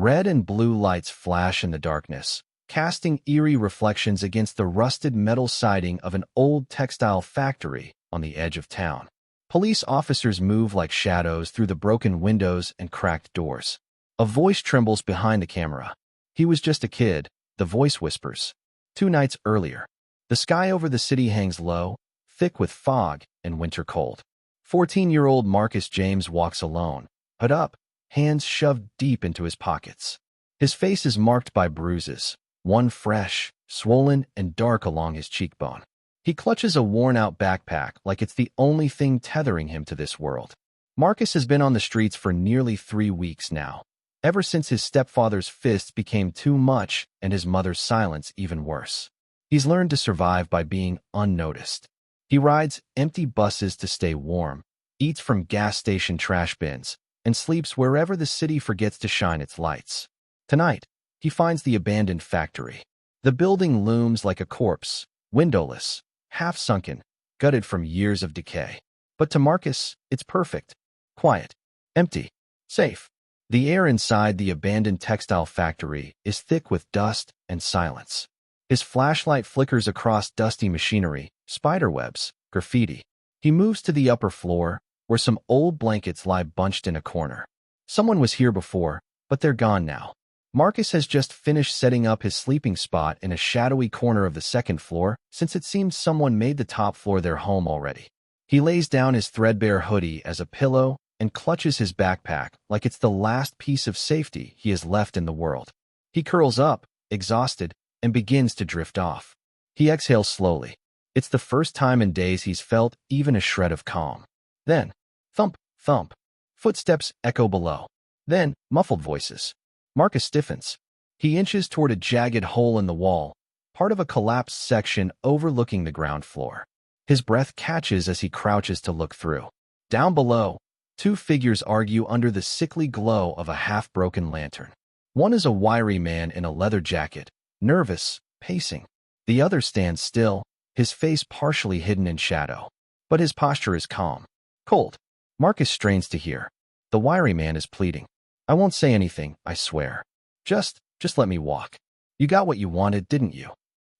Red and blue lights flash in the darkness, casting eerie reflections against the rusted metal siding of an old textile factory on the edge of town. Police officers move like shadows through the broken windows and cracked doors. A voice trembles behind the camera. He was just a kid, the voice whispers. 2 nights earlier. The sky over the city hangs low, thick with fog and winter cold. 14-year-old Marcus James walks alone, hood up, hands shoved deep into his pockets. His face is marked by bruises, one fresh, swollen, and dark along his cheekbone. He clutches a worn-out backpack like it's the only thing tethering him to this world. Marcus has been on the streets for nearly 3 weeks now, ever since his stepfather's fists became too much and his mother's silence even worse. He's learned to survive by being unnoticed. He rides empty buses to stay warm, eats from gas station trash bins, and sleeps wherever the city forgets to shine its lights. Tonight, he finds the abandoned factory. The building looms like a corpse, windowless, half-sunken, gutted from years of decay. But to Marcus, it's perfect. Quiet, empty, safe. The air inside the abandoned textile factory is thick with dust and silence. His flashlight flickers across dusty machinery, spiderwebs, graffiti. He moves to the upper floor, where some old blankets lie bunched in a corner. Someone was here before, but they're gone now. Marcus has just finished setting up his sleeping spot in a shadowy corner of the second floor, since it seems someone made the top floor their home already. He lays down his threadbare hoodie as a pillow and clutches his backpack like it's the last piece of safety he has left in the world. He curls up, exhausted, and begins to drift off. He exhales slowly. It's the first time in days he's felt even a shred of calm. Then, thump, thump. Footsteps echo below. Then, muffled voices. Marcus stiffens. He inches toward a jagged hole in the wall, part of a collapsed section overlooking the ground floor. His breath catches as he crouches to look through. Down below, 2 figures argue under the sickly glow of a half-broken lantern. One is a wiry man in a leather jacket, nervous, pacing. The other stands still, his face partially hidden in shadow. But his posture is calm. Cold. Marcus strains to hear. The wiry man is pleading. I won't say anything, I swear. Just let me walk. You got what you wanted, didn't you?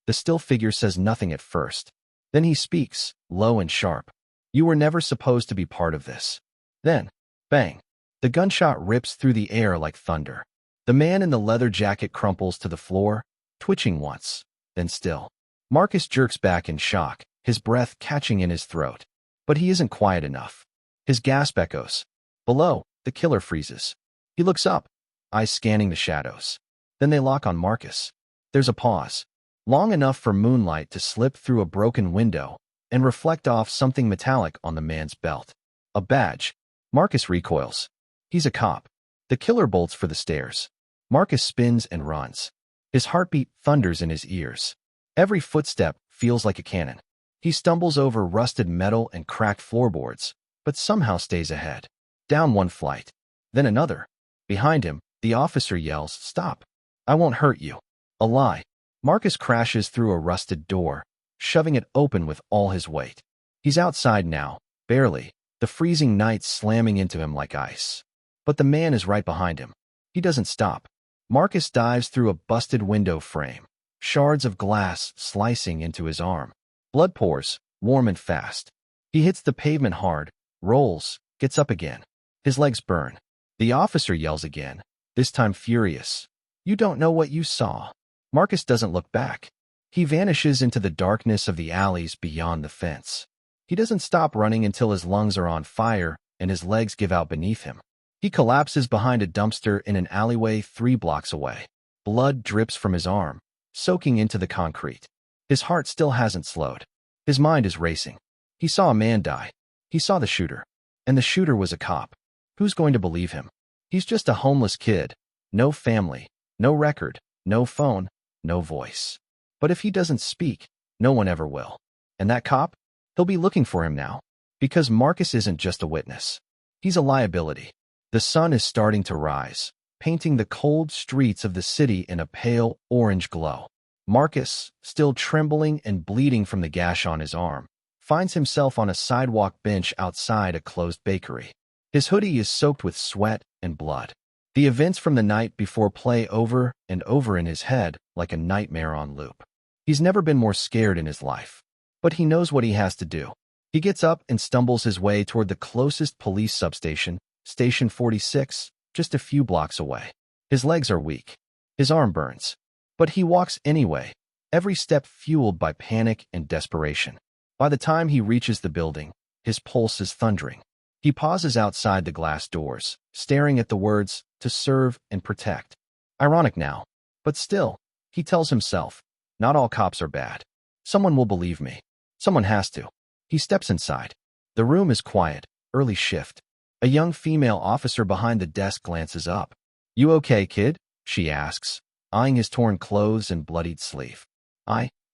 The still figure says nothing at first. Then he speaks, low and sharp. You were never supposed to be part of this. Then, bang. The gunshot rips through the air like thunder. The man in the leather jacket crumples to the floor, twitching once, then still. Marcus jerks back in shock, his breath catching in his throat. But he isn't quiet enough. His gasp echoes. Below, the killer freezes. He looks up, eyes scanning the shadows. Then they lock on Marcus. There's a pause, long enough for moonlight to slip through a broken window and reflect off something metallic on the man's belt. A badge. Marcus recoils. He's a cop. The killer bolts for the stairs. Marcus spins and runs. His heartbeat thunders in his ears. Every footstep feels like a cannon. He stumbles over rusted metal and cracked floorboards, but somehow stays ahead. Down 1 flight. Then another. Behind him, the officer yells, "Stop. I won't hurt you." A lie. Marcus crashes through a rusted door, shoving it open with all his weight. He's outside now, barely, the freezing night slamming into him like ice. But the man is right behind him. He doesn't stop. Marcus dives through a busted window frame, shards of glass slicing into his arm. Blood pours, warm and fast. He hits the pavement hard, rolls, gets up again. His legs burn. The officer yells again, this time furious. You don't know what you saw. Marcus doesn't look back. He vanishes into the darkness of the alleys beyond the fence. He doesn't stop running until his lungs are on fire and his legs give out beneath him. He collapses behind a dumpster in an alleyway 3 blocks away. Blood drips from his arm, soaking into the concrete. His heart still hasn't slowed. His mind is racing. He saw a man die. He saw the shooter. And the shooter was a cop. Who's going to believe him? He's just a homeless kid. No family, no record, no phone, no voice. But if he doesn't speak, no one ever will. And that cop? He'll be looking for him now. Because Marcus isn't just a witness. He's a liability. The sun is starting to rise, painting the cold streets of the city in a pale orange glow. Marcus, still trembling and bleeding from the gash on his arm, finds himself on a sidewalk bench outside a closed bakery. His hoodie is soaked with sweat and blood. The events from the night before play over and over in his head like a nightmare on loop. He's never been more scared in his life. But he knows what he has to do. He gets up and stumbles his way toward the closest police substation, Station 46, just a few blocks away. His legs are weak. His arm burns. But he walks anyway, every step fueled by panic and desperation. By the time he reaches the building, his pulse is thundering. He pauses outside the glass doors, staring at the words, "to serve and protect." Ironic now. But still, he tells himself, not all cops are bad. Someone will believe me. Someone has to. He steps inside. The room is quiet, early shift. A young female officer behind the desk glances up. "You okay, kid?" she asks, eyeing his torn clothes and bloodied sleeve.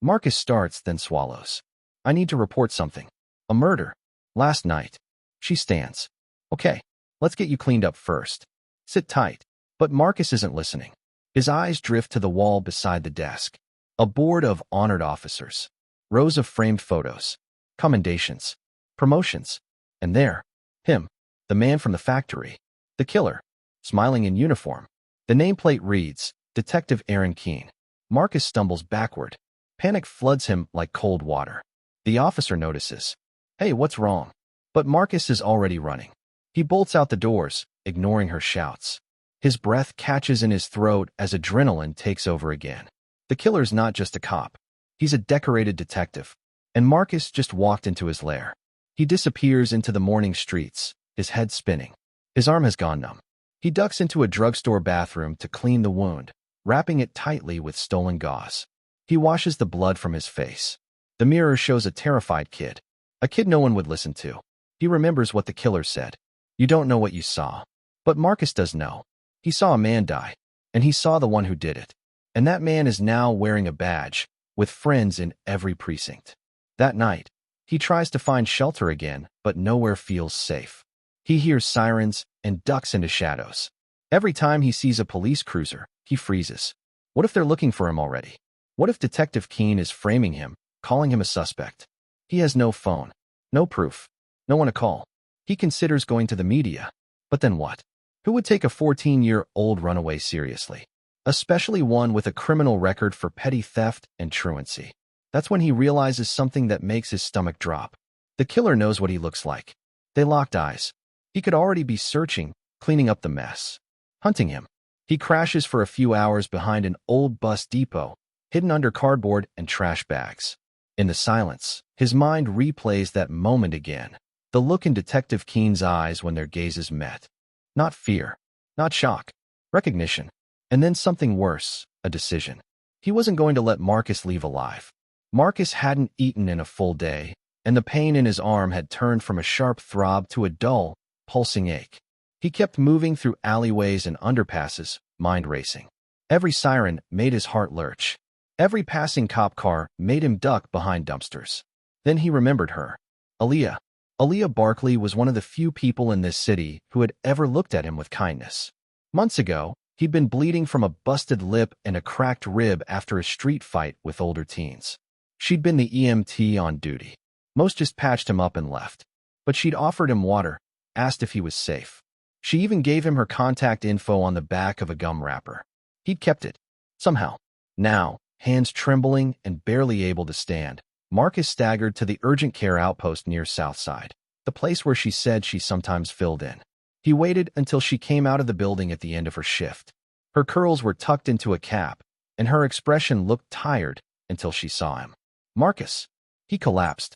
Marcus starts, then swallows. "I need to report something. A murder. Last night." She stands. "Okay, let's get you cleaned up first. Sit tight." But Marcus isn't listening. His eyes drift to the wall beside the desk. A board of honored officers. Rows of framed photos. Commendations. Promotions. And there, him, the man from the factory. The killer. Smiling in uniform. The nameplate reads, Detective Aaron Keene. Marcus stumbles backward. Panic floods him like cold water. The officer notices. "Hey, what's wrong?" But Marcus is already running. He bolts out the doors, ignoring her shouts. His breath catches in his throat as adrenaline takes over again. The killer's not just a cop. He's a decorated detective. And Marcus just walked into his lair. He disappears into the morning streets, his head spinning. His arm has gone numb. He ducks into a drugstore bathroom to clean the wound, wrapping it tightly with stolen gauze. He washes the blood from his face. The mirror shows a terrified kid. A kid no one would listen to. He remembers what the killer said. "You don't know what you saw." But Marcus does know. He saw a man die, and he saw the one who did it. And that man is now wearing a badge, with friends in every precinct. That night, he tries to find shelter again, but nowhere feels safe. He hears sirens and ducks into shadows. Every time he sees a police cruiser, he freezes. What if they're looking for him already? What if Detective Keene is framing him, calling him a suspect? He has no phone, no proof, no one to call. He considers going to the media. But then what? Who would take a 14-year-old runaway seriously? Especially one with a criminal record for petty theft and truancy. That's when he realizes something that makes his stomach drop. The killer knows what he looks like. They locked eyes. He could already be searching, cleaning up the mess. Hunting him. He crashes for a few hours behind an old bus depot, hidden under cardboard and trash bags. In the silence, his mind replays that moment again. The look in Detective Keene's eyes when their gazes met. Not fear. Not shock. Recognition. And then something worse, a decision. He wasn't going to let Marcus leave alive. Marcus hadn't eaten in a full day, and the pain in his arm had turned from a sharp throb to a dull, pulsing ache. He kept moving through alleyways and underpasses, mind racing. Every siren made his heart lurch. Every passing cop car made him duck behind dumpsters. Then he remembered her. Aaliyah. Aaliyah Barkley was one of the few people in this city who had ever looked at him with kindness. Months ago, he'd been bleeding from a busted lip and a cracked rib after a street fight with older teens. She'd been the EMT on duty. Most just patched him up and left. But she'd offered him water, asked if he was safe. She even gave him her contact info on the back of a gum wrapper. He'd kept it. Somehow. Now, hands trembling and barely able to stand, Marcus staggered to the urgent care outpost near Southside, the place where she said she sometimes filled in. He waited until she came out of the building at the end of her shift. Her curls were tucked into a cap, and her expression looked tired until she saw him. Marcus. He collapsed.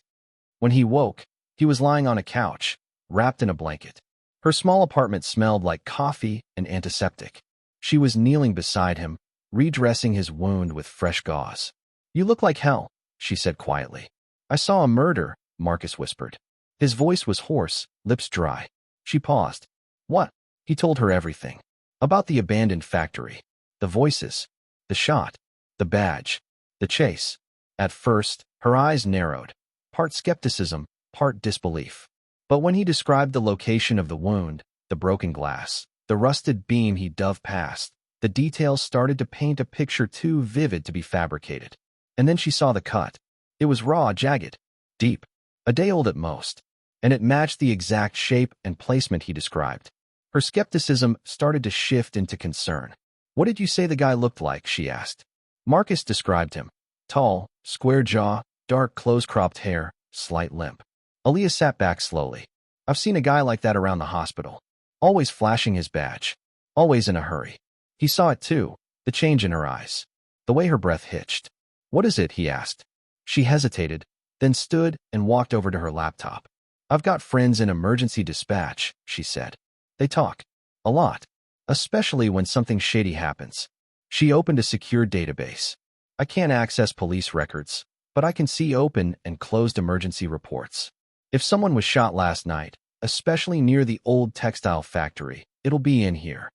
When he woke, he was lying on a couch, wrapped in a blanket. Her small apartment smelled like coffee and antiseptic. She was kneeling beside him, redressing his wound with fresh gauze. "You look like hell," she said quietly. "I saw a murder," Marcus whispered. His voice was hoarse, lips dry. She paused. "What?" He told her everything. About the abandoned factory, the voices, the shot, the badge, the chase. At first, her eyes narrowed, part skepticism, part disbelief. But when he described the location of the wound, the broken glass, the rusted beam he dove past, the details started to paint a picture too vivid to be fabricated. And then she saw the cut. It was raw, jagged, deep, a day old at most, and it matched the exact shape and placement he described. Her skepticism started to shift into concern. What did you say the guy looked like? She asked. Marcus described him. Tall, square jaw, dark close-cropped hair, slight limp. Aaliyah sat back slowly. I've seen a guy like that around the hospital. Always flashing his badge. Always in a hurry. He saw it too, the change in her eyes. The way her breath hitched. What is it? He asked. She hesitated, then stood and walked over to her laptop. I've got friends in emergency dispatch, she said. They talk. A lot. Especially when something shady happens. She opened a secure database. I can't access police records, but I can see open and closed emergency reports. If someone was shot last night, especially near the old textile factory, it'll be in here.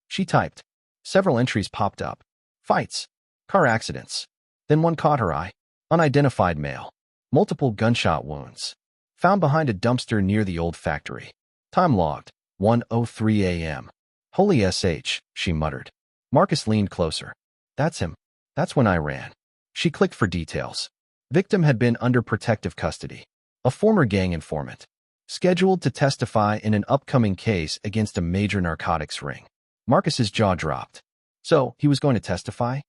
She typed. Several entries popped up. Fights. Car accidents. Then one caught her eye. Unidentified male. Multiple gunshot wounds. Found behind a dumpster near the old factory. Time logged. 1:03 a.m. Holy SH, she muttered. Marcus leaned closer. That's him. That's when I ran. She clicked for details. Victim had been under protective custody. A former gang informant. Scheduled to testify in an upcoming case against a major narcotics ring. Marcus's jaw dropped. So, he was going to testify?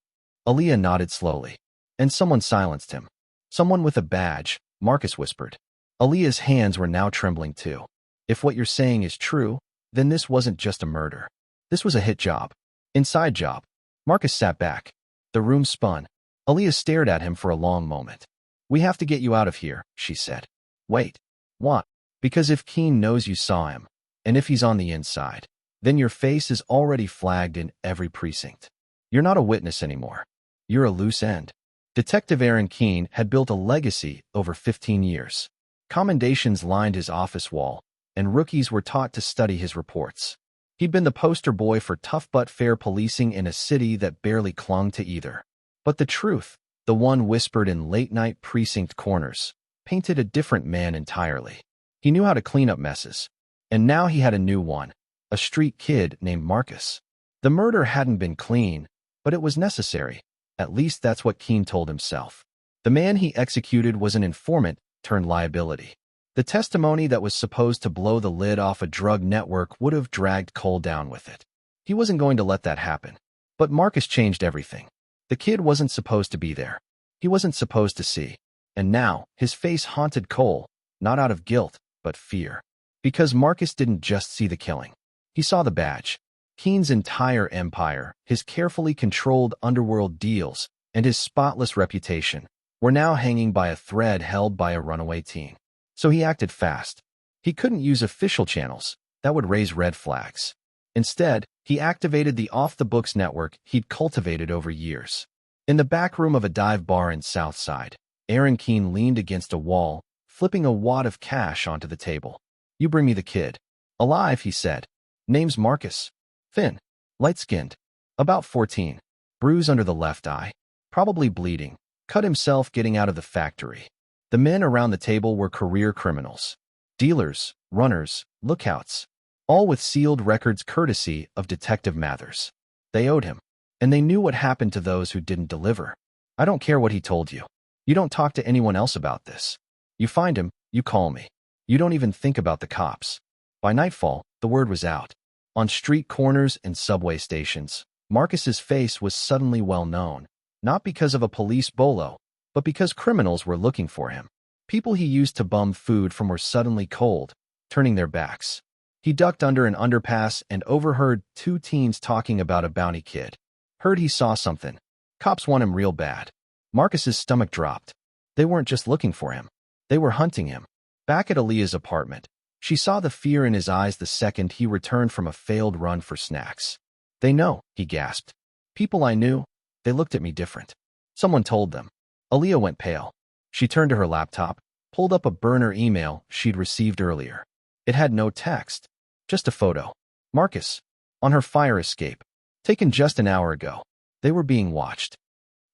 Aaliyah nodded slowly. And someone silenced him. Someone with a badge, Marcus whispered. Aaliyah's hands were now trembling too. If what you're saying is true, then this wasn't just a murder. This was a hit job. Inside job. Marcus sat back. The room spun. Aaliyah stared at him for a long moment. We have to get you out of here, she said. Wait. What? Because if Keene knows you saw him, and if he's on the inside, then your face is already flagged in every precinct. You're not a witness anymore. You're a loose end. Detective Aaron Keene had built a legacy over 15 years. Commendations lined his office wall, and rookies were taught to study his reports. He'd been the poster boy for tough but fair policing in a city that barely clung to either. But the truth, the one whispered in late-night precinct corners, painted a different man entirely. He knew how to clean up messes. And now he had a new one, a street kid named Marcus. The murder hadn't been clean, but it was necessary. At least that's what Keene told himself. The man he executed was an informant turned liability. The testimony that was supposed to blow the lid off a drug network would have dragged Cole down with it. He wasn't going to let that happen. But Marcus changed everything. The kid wasn't supposed to be there. He wasn't supposed to see. And now, his face haunted Cole, not out of guilt, but fear. Because Marcus didn't just see the killing. He saw the badge. Keene's entire empire, his carefully controlled underworld deals, and his spotless reputation were now hanging by a thread held by a runaway teen. So he acted fast. He couldn't use official channels. That would raise red flags. Instead, he activated the off-the-books network he'd cultivated over years. In the back room of a dive bar in Southside, Aaron Keene leaned against a wall, flipping a wad of cash onto the table. You bring me the kid. Alive, he said. Name's Marcus. Thin. Light-skinned. About 14. Bruise under the left eye. Probably bleeding. Cut himself getting out of the factory. The men around the table were career criminals. Dealers, runners, lookouts. All with sealed records courtesy of Detective Mathers. They owed him. And they knew what happened to those who didn't deliver. I don't care what he told you. You don't talk to anyone else about this. You find him, you call me. You don't even think about the cops. By nightfall, the word was out. On street corners and subway stations, Marcus's face was suddenly well known, not because of a police bolo, but because criminals were looking for him. People he used to bum food from were suddenly cold, turning their backs. He ducked under an underpass and overheard two teens talking about a bounty kid. Heard he saw something. Cops want him real bad. Marcus's stomach dropped. They weren't just looking for him. They were hunting him. Back at Aaliyah's apartment, she saw the fear in his eyes the second he returned from a failed run for snacks. They know, he gasped. People I knew, they looked at me different. Someone told them. Aaliyah went pale. She turned to her laptop, pulled up a burner email she'd received earlier. It had no text, just a photo. Marcus, on her fire escape, taken just an hour ago. They were being watched.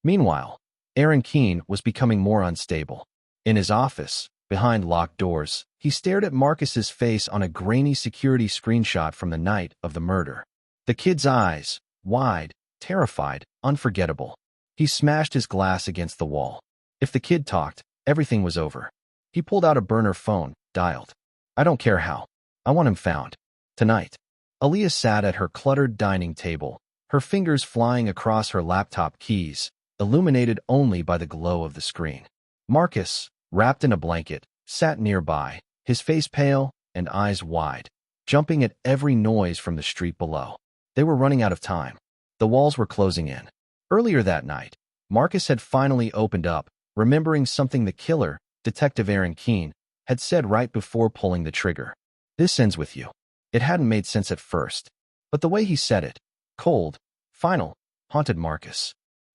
Meanwhile, Aaron Keene was becoming more unstable. In his office, behind locked doors, he stared at Marcus's face on a grainy security screenshot from the night of the murder. The kid's eyes, wide, terrified, unforgettable. He smashed his glass against the wall. If the kid talked, everything was over. He pulled out a burner phone, dialed. I don't care how. I want him found. Tonight. Aaliyah sat at her cluttered dining table, her fingers flying across her laptop keys, illuminated only by the glow of the screen. Marcus, wrapped in a blanket, sat nearby, his face pale and eyes wide, jumping at every noise from the street below. They were running out of time. The walls were closing in. Earlier that night, Marcus had finally opened up, remembering something the killer, Detective Aaron Keene, had said right before pulling the trigger. "This ends with you." It hadn't made sense at first, but the way he said it, cold, final, haunted Marcus.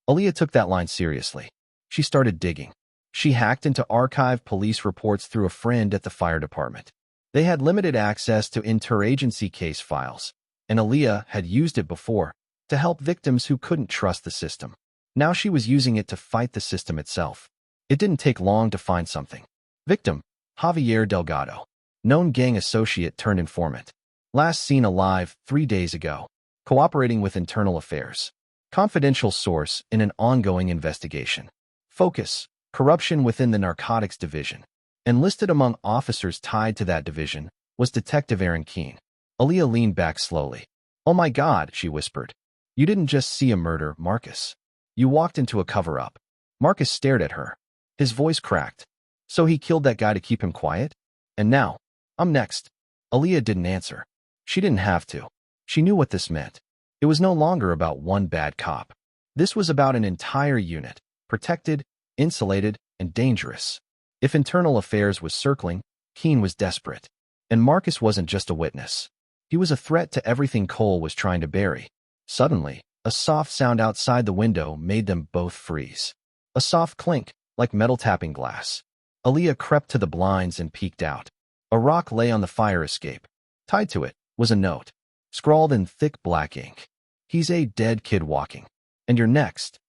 Aaliyah took that line seriously. She started digging. She hacked into archived police reports through a friend at the fire department. They had limited access to interagency case files, and Aaliyah had used it before to help victims who couldn't trust the system. Now she was using it to fight the system itself. It didn't take long to find something. Victim, Javier Delgado, known gang associate turned informant. Last seen alive 3 days ago, cooperating with internal affairs. Confidential source in an ongoing investigation. Focus, corruption within the narcotics division. Enlisted among officers tied to that division was Detective Aaron Keene. Aaliyah leaned back slowly. "Oh my God," she whispered. "You didn't just see a murder, Marcus. You walked into a cover-up." Marcus stared at her. His voice cracked. "So he killed that guy to keep him quiet? And now, I'm next." Aaliyah didn't answer. She didn't have to. She knew what this meant. It was no longer about one bad cop. This was about an entire unit, protected, insulated, and dangerous. If internal affairs was circling, Keene was desperate. And Marcus wasn't just a witness. He was a threat to everything Cole was trying to bury. Suddenly, a soft sound outside the window made them both freeze. A soft clink, like metal tapping glass. Aaliyah crept to the blinds and peeked out. A rock lay on the fire escape. Tied to it was a note, scrawled in thick black ink. "He's a dead kid walking. And you're next."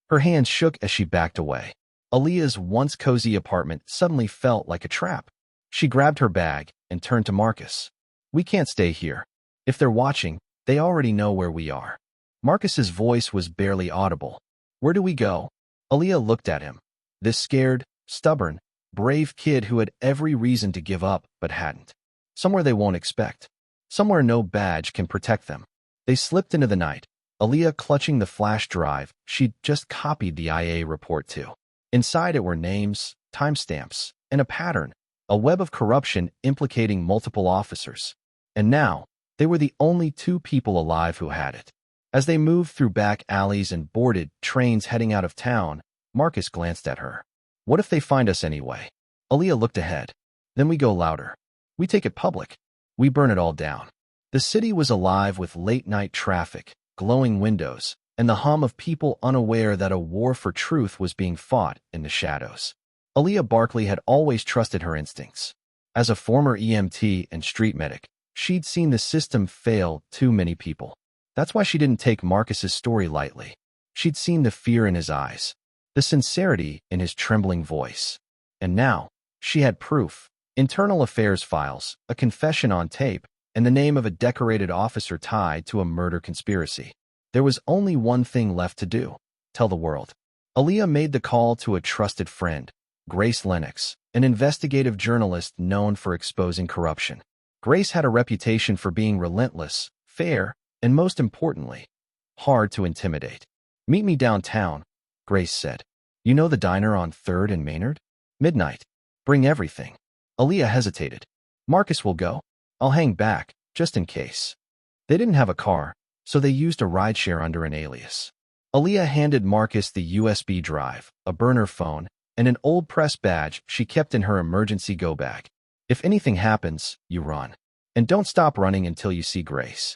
Her hands shook as she backed away. Aaliyah's once cozy apartment suddenly felt like a trap. She grabbed her bag and turned to Marcus. "We can't stay here. If they're watching, they already know where we are." Marcus's voice was barely audible. "Where do we go?" Aaliyah looked at him. This scared, stubborn, brave kid who had every reason to give up but hadn't. Somewhere they won't expect. Somewhere no badge can protect them. They slipped into the night, Aaliyah clutching the flash drive she'd just copied the IA report to. Inside it were names, timestamps, and a pattern, a web of corruption implicating multiple officers. And now, they were the only 2 people alive who had it. As they moved through back alleys and boarded trains heading out of town, Marcus glanced at her. "What if they find us anyway?" Aaliyah looked ahead. "Then we go louder. We take it public. We burn it all down." The city was alive with late-night traffic, glowing windows, and the hum of people unaware that a war for truth was being fought in the shadows. Aaliyah Barkley had always trusted her instincts. As a former EMT and street medic, she'd seen the system fail too many people. That's why she didn't take Marcus's story lightly. She'd seen the fear in his eyes, the sincerity in his trembling voice. And now, she had proof. Internal affairs files, a confession on tape, and the name of a decorated officer tied to a murder conspiracy. There was only one thing left to do: tell the world. Aaliyah made the call to a trusted friend, Grace Lennox, an investigative journalist known for exposing corruption. Grace had a reputation for being relentless, fair, and most importantly, hard to intimidate. "Meet me downtown," Grace said. "You know the diner on 3rd and Maynard? Midnight. Bring everything." Aaliyah hesitated. "Marcus will go. I'll hang back, just in case." They didn't have a car, so they used a rideshare under an alias. Aaliyah handed Marcus the USB drive, a burner phone, and an old press badge she kept in her emergency go bag. "If anything happens, you run. And don't stop running until you see Grace."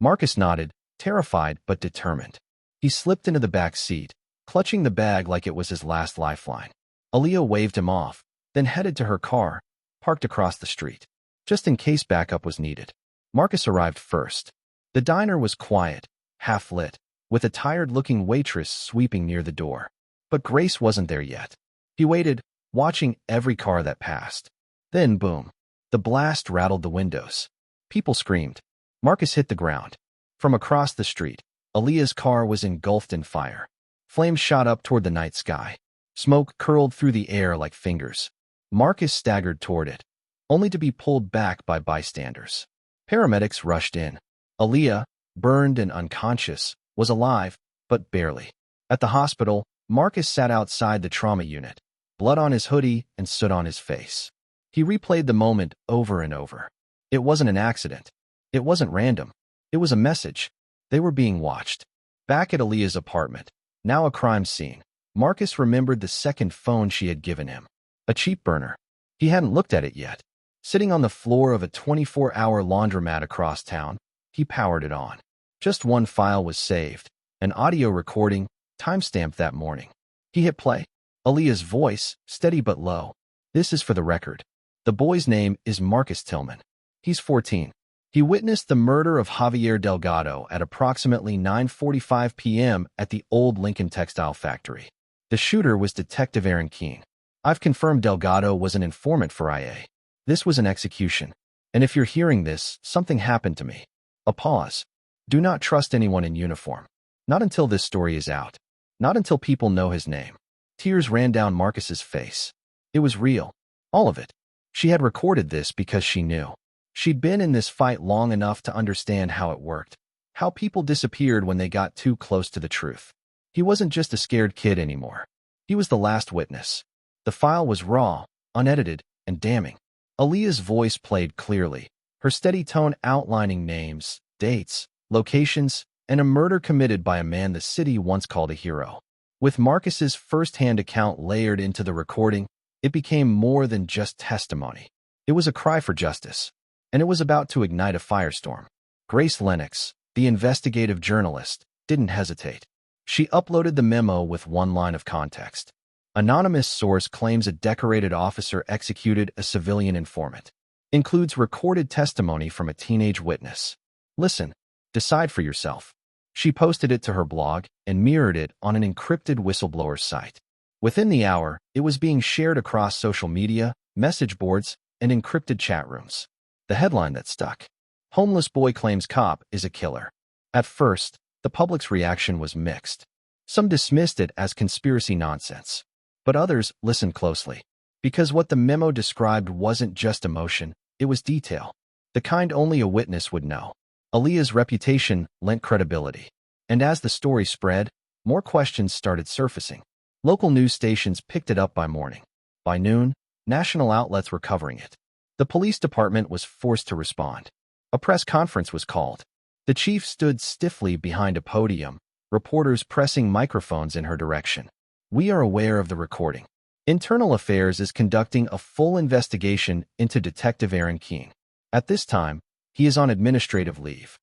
Marcus nodded, terrified but determined. He slipped into the back seat, clutching the bag like it was his last lifeline. Aaliyah waved him off, then headed to her car, parked across the street, just in case backup was needed. Marcus arrived first. The diner was quiet, half-lit, with a tired-looking waitress sweeping near the door. But Grace wasn't there yet. He waited, watching every car that passed. Then, boom. The blast rattled the windows. People screamed. Marcus hit the ground. From across the street, Aaliyah's car was engulfed in fire. Flames shot up toward the night sky. Smoke curled through the air like fingers. Marcus staggered toward it, only to be pulled back by bystanders. Paramedics rushed in. Aaliyah, burned and unconscious, was alive, but barely. At the hospital, Marcus sat outside the trauma unit, blood on his hoodie and soot on his face. He replayed the moment over and over. It wasn't an accident. It wasn't random. It was a message. They were being watched. Back at Aaliyah's apartment, now a crime scene, Marcus remembered the second phone she had given him. A cheap burner. He hadn't looked at it yet. Sitting on the floor of a 24-hour laundromat across town, he powered it on. Just one file was saved, an audio recording, timestamped that morning. He hit play. Aaliyah's voice, steady but low. This is for the record. The boy's name is Marcus Tillman. He's 14. He witnessed the murder of Javier Delgado at approximately 9:45 p.m. at the old Lincoln Textile Factory. The shooter was Detective Aaron Keene. I've confirmed Delgado was an informant for IA. This was an execution. And if you're hearing this, something happened to me. A pause. Do not trust anyone in uniform. Not until this story is out. Not until people know his name. Tears ran down Marcus's face. It was real. All of it. She had recorded this because she knew. She'd been in this fight long enough to understand how it worked. How people disappeared when they got too close to the truth. He wasn't just a scared kid anymore. He was the last witness. The file was raw, unedited, and damning. Aaliyah's voice played clearly, her steady tone outlining names, dates, locations, and a murder committed by a man the city once called a hero. With Marcus's first-hand account layered into the recording, it became more than just testimony. It was a cry for justice, and it was about to ignite a firestorm. Grace Lennox, the investigative journalist, didn't hesitate. She uploaded the memo with one line of context. Anonymous source claims a decorated officer executed a civilian informant. Includes recorded testimony from a teenage witness. Listen, decide for yourself. She posted it to her blog and mirrored it on an encrypted whistleblower site. Within the hour, it was being shared across social media, message boards, and encrypted chat rooms. The headline that stuck. Homeless boy claims cop is a killer. At first, the public's reaction was mixed. Some dismissed it as conspiracy nonsense. But others listened closely. Because what the memo described wasn't just emotion, it was detail. The kind only a witness would know. Aaliyah's reputation lent credibility. And as the story spread, more questions started surfacing. Local news stations picked it up by morning. By noon, national outlets were covering it. The police department was forced to respond. A press conference was called. The chief stood stiffly behind a podium, reporters pressing microphones in her direction. We are aware of the recording. Internal Affairs is conducting a full investigation into Detective Aaron Keene. At this time, he is on administrative leave.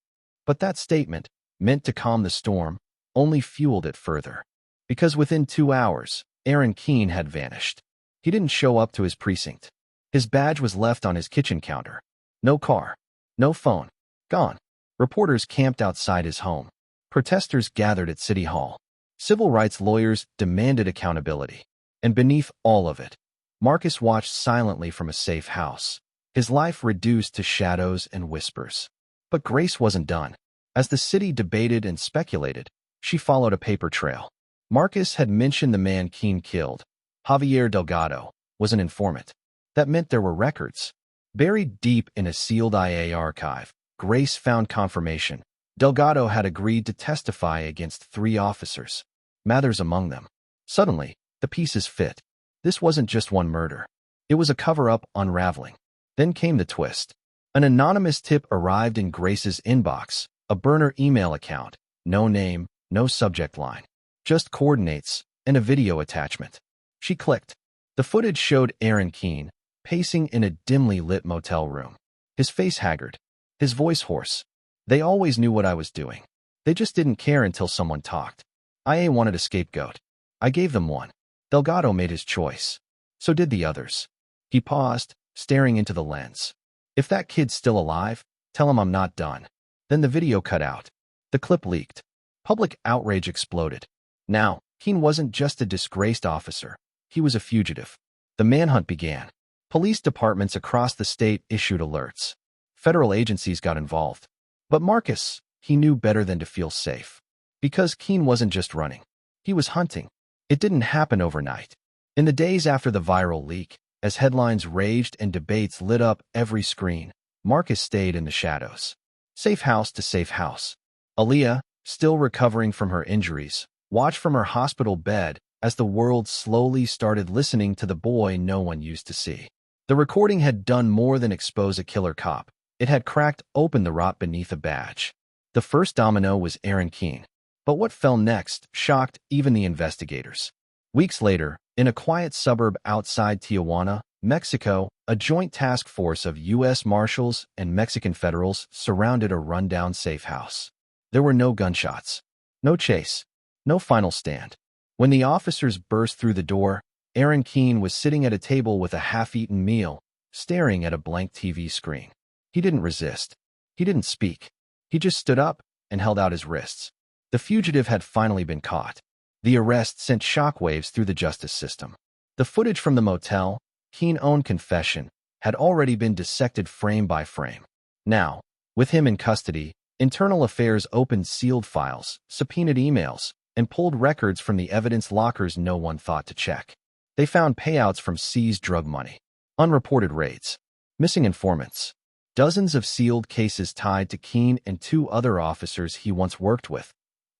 But that statement, meant to calm the storm, only fueled it further. Because within 2 hours, Aaron Keene had vanished. He didn't show up to his precinct. His badge was left on his kitchen counter. No car. No phone. Gone. Reporters camped outside his home. Protesters gathered at City Hall. Civil rights lawyers demanded accountability. And beneath all of it, Marcus watched silently from a safe house. His life reduced to shadows and whispers. But Grace wasn't done. As the city debated and speculated, she followed a paper trail. Marcus had mentioned the man Keene killed. Javier Delgado was an informant. That meant there were records. Buried deep in a sealed IA archive, Grace found confirmation. Delgado had agreed to testify against 3 officers. Mathers among them. Suddenly, the pieces fit. This wasn't just one murder. It was a cover-up unraveling. Then came the twist. An anonymous tip arrived in Grace's inbox, a burner email account, no name, no subject line, just coordinates and a video attachment. She clicked. The footage showed Aaron Keene, pacing in a dimly lit motel room. His face haggard, his voice hoarse. They always knew what I was doing. They just didn't care until someone talked. IA wanted a scapegoat. I gave them one. Delgado made his choice. So did the others. He paused, staring into the lens. If that kid's still alive, tell him I'm not done. Then the video cut out. The clip leaked. Public outrage exploded. Now, Keene wasn't just a disgraced officer. He was a fugitive. The manhunt began. Police departments across the state issued alerts. Federal agencies got involved. But Marcus, he knew better than to feel safe. Because Keene wasn't just running. He was hunting. It didn't happen overnight. In the days after the viral leak, as headlines raged and debates lit up every screen, Marcus stayed in the shadows. Safe house to safe house. Aaliyah, still recovering from her injuries, watched from her hospital bed as the world slowly started listening to the boy no one used to see. The recording had done more than expose a killer cop. It had cracked open the rot beneath a badge. The first domino was Aaron Keene. But what fell next shocked even the investigators. Weeks later, in a quiet suburb outside Tijuana, Mexico, a joint task force of U.S. Marshals and Mexican federals surrounded a rundown safe house. There were no gunshots, no chase, no final stand. When the officers burst through the door, Aaron Keene was sitting at a table with a half-eaten meal, staring at a blank TV screen. He didn't resist. He didn't speak. He just stood up and held out his wrists. The fugitive had finally been caught. The arrest sent shockwaves through the justice system. The footage from the motel, Keene's own confession, had already been dissected frame by frame. Now, with him in custody, Internal Affairs opened sealed files, subpoenaed emails, and pulled records from the evidence lockers no one thought to check. They found payouts from seized drug money, unreported raids, missing informants, dozens of sealed cases tied to Keene and two other officers he once worked with,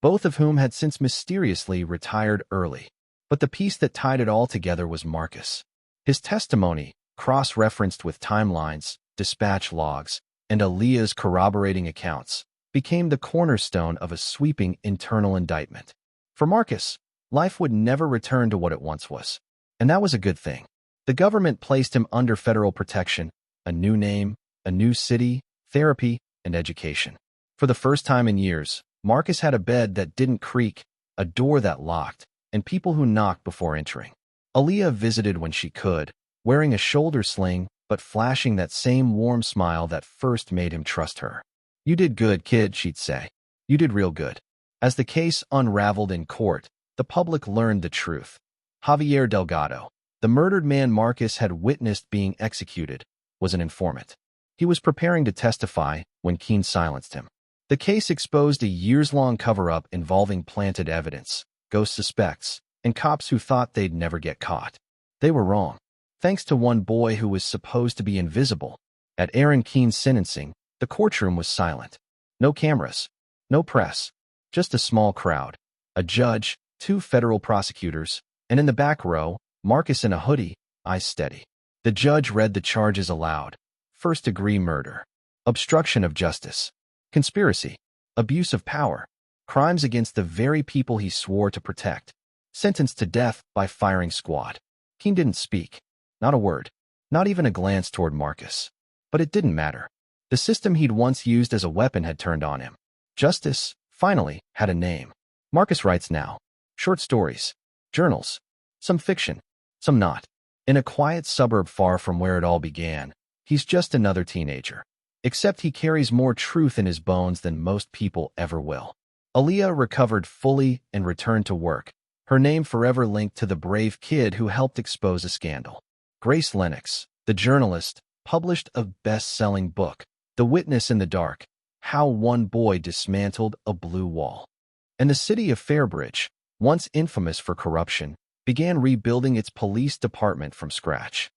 both of whom had since mysteriously retired early. But the piece that tied it all together was Marcus. His testimony, cross-referenced with timelines, dispatch logs, and Aaliyah's corroborating accounts, became the cornerstone of a sweeping internal indictment. For Marcus, life would never return to what it once was. And that was a good thing. The government placed him under federal protection, a new name, a new city, therapy, and education. For the first time in years, Marcus had a bed that didn't creak, a door that locked, and people who knocked before entering. Aaliyah visited when she could, wearing a shoulder sling but flashing that same warm smile that first made him trust her. "You did good, kid," she'd say. "You did real good." As the case unraveled in court, the public learned the truth. Javier Delgado, the murdered man Marcus had witnessed being executed, was an informant. He was preparing to testify when Keene silenced him. The case exposed a years-long cover-up involving planted evidence, ghost suspects, and cops who thought they'd never get caught. They were wrong. Thanks to one boy who was supposed to be invisible. At Aaron Keene's sentencing, the courtroom was silent. No cameras, no press, just a small crowd. A judge, two federal prosecutors, and in the back row, Marcus in a hoodie, eyes steady. The judge read the charges aloud. First-degree murder, obstruction of justice, conspiracy, abuse of power, crimes against the very people he swore to protect. Sentenced to death by firing squad. Keene didn't speak. Not a word. Not even a glance toward Marcus. But it didn't matter. The system he'd once used as a weapon had turned on him. Justice, finally, had a name. Marcus writes now. Short stories. Journals. Some fiction. Some not. In a quiet suburb far from where it all began, he's just another teenager. Except he carries more truth in his bones than most people ever will. Aaliyah recovered fully and returned to work, her name forever linked to the brave kid who helped expose a scandal. Grace Lennox, the journalist, published a best-selling book, The Witness in the Dark, How One Boy Dismantled a Blue Wall. And the city of Fairbridge, once infamous for corruption, began rebuilding its police department from scratch.